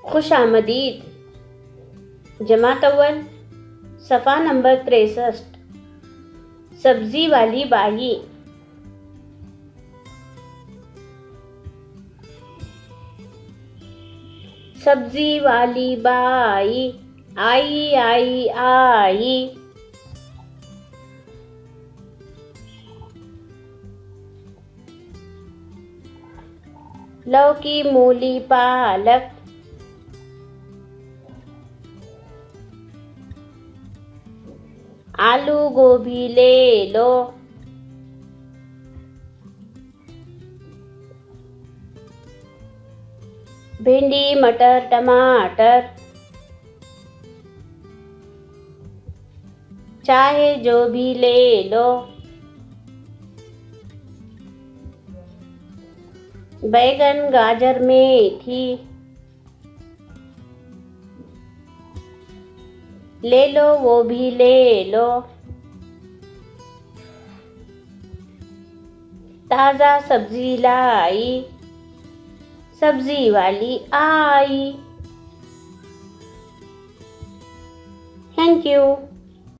खुश आमदीद। जमात अव्वल सफ़ा नंबर 63। सब्जी वाली बाई। सब्जी वाली बाई आई आई आई। लौकी मूली पालक। आलू गोभी ले लो। भिंडी मटर टमाटर। चाहे जो भी ले लो। बैगन गाजर मेथी। ले लो वो भी ले लो। ताज़ा सब्जी लाई। सब्जी वाली आई। Thank you.